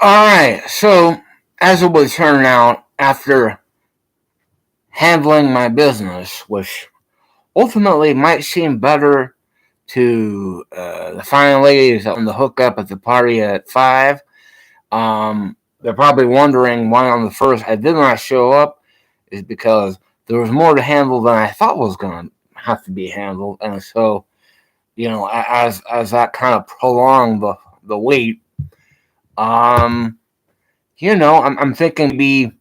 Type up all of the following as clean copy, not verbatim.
Alright, so as it would turn out, after handling my business, which ultimately might seem better to the fine ladies on the hookup at the party at 5, they're probably wondering why on the first I did not show up, is because there was more to handle than I thought was going to have to be handled. And so, as that kind of prolonged the wait, um, I'm thinking maybe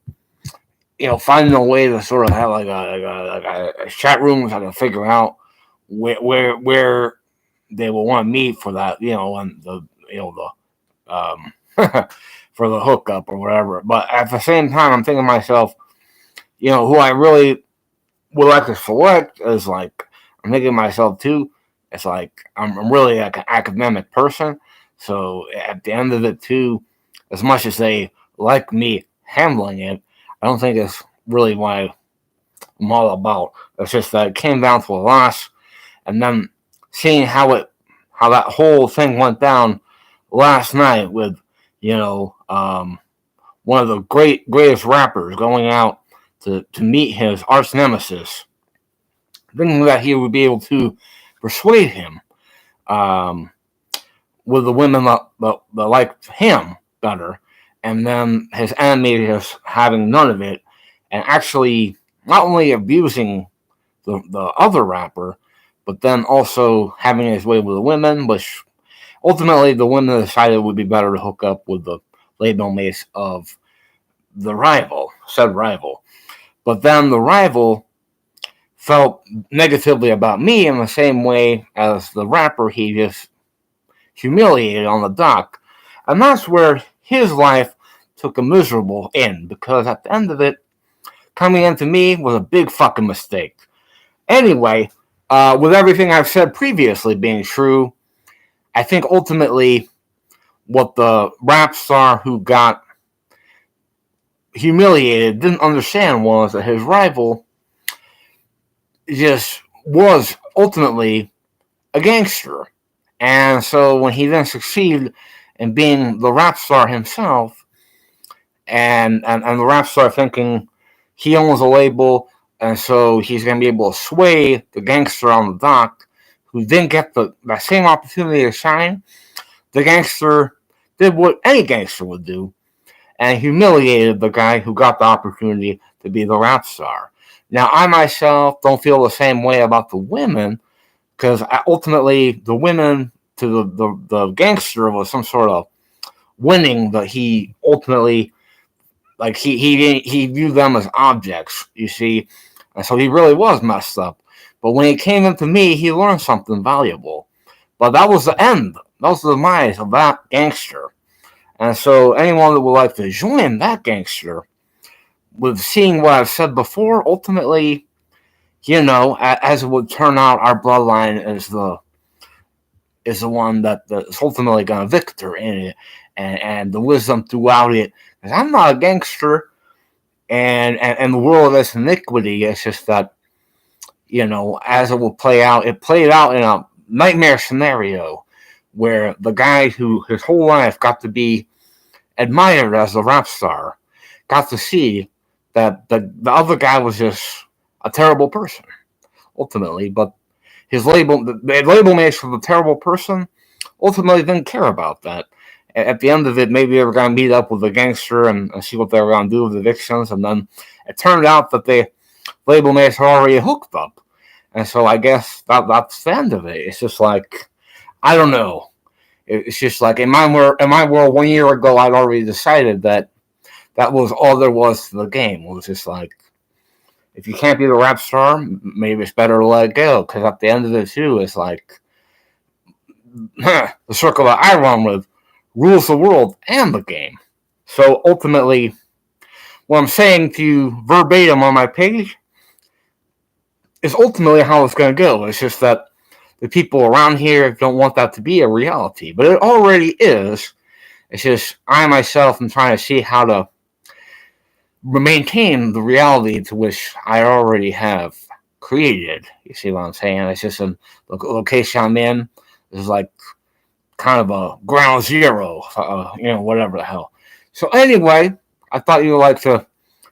finding a way to sort of have like a chat room so I can figure out where they will want to meet for that, and the for the hookup or whatever. But at the same time, I'm thinking to myself, who I really would like to select is like I'm thinking to myself too. It's like I'm really like an academic person, so at the end of it too, as much as they like me handling it, I don't think it's really what I'm all about. It's just that it came down to a loss, and then seeing how that whole thing went down last night with one of the greatest rappers going out to meet his arch nemesis, thinking that he would be able to persuade him um, with the women that liked him better, and then his enemy just having none of it, and actually not only abusing the other rapper, but then also having his way with the women, which ultimately the women decided it would be better to hook up with the label mates of the said rival. But then the rival felt negatively about me in the same way as the rapper he just humiliated on the dock. And that's where his life took a miserable end, because at the end of it, coming into me was a big fucking mistake. Anyway, with everything I've said previously being true, I think ultimately what the rap star who got humiliated didn't understand was that his rival just was ultimately a gangster. And so when he then succeeded in being the rap star himself, and the rap star thinking he owns a label, and so he's going to be able to sway the gangster on the dock, who didn't get that same opportunity to shine, the gangster did what any gangster would do, and humiliated the guy who got the opportunity to be the rap star. Now, I myself don't feel the same way about the women, because ultimately the women to the gangster was some sort of winning that he ultimately, like, he viewed them as objects, you see, and so he really was messed up. But when he came into me, he learned something valuable. But that was the end. That was the demise of that gangster. And so anyone that would like to join that gangster, with seeing what I've said before, ultimately, as it would turn out, our bloodline is the one that's ultimately going to victor in it, and the wisdom throughout it. Because I'm not a gangster, and the world of this iniquity. It's just that as it will play out, it played out in a nightmare scenario where the guy who his whole life got to be admired as a rap star got to see that the other guy was just a terrible person ultimately. But his the label mates for the terrible person ultimately didn't care about that. At the end of it, maybe they were going to meet up with the gangster and see what they were going to do with the victims, and then it turned out that the label mates were already hooked up. And so I guess that's the end of it. It's just like, I don't know. It's just like in my world 1 year ago, I'd already decided that was all there was to the game. It was just like, if you can't be the rap star, maybe it's better to let it go. Because at the end of it too, it's like the circle that I run with rules the world and the game. So ultimately, what I'm saying to you verbatim on my page is ultimately how it's going to go. It's just that the people around here don't want that to be a reality, but it already is. It's just I myself am trying to see how to maintain the reality to which I already have created. You see what I'm saying? It's just the location I'm in is like kind of a ground zero, whatever the hell. So anyway, I thought you would like to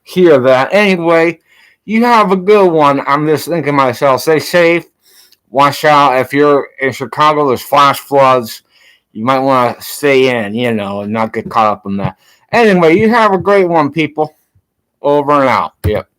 hear that. Anyway, you have a good one. I'm just thinking to myself, stay safe. Watch out. If you're in Chicago, there's flash floods. You might want to stay in, and not get caught up in that. Anyway, you have a great one, people. Over and out. Yep.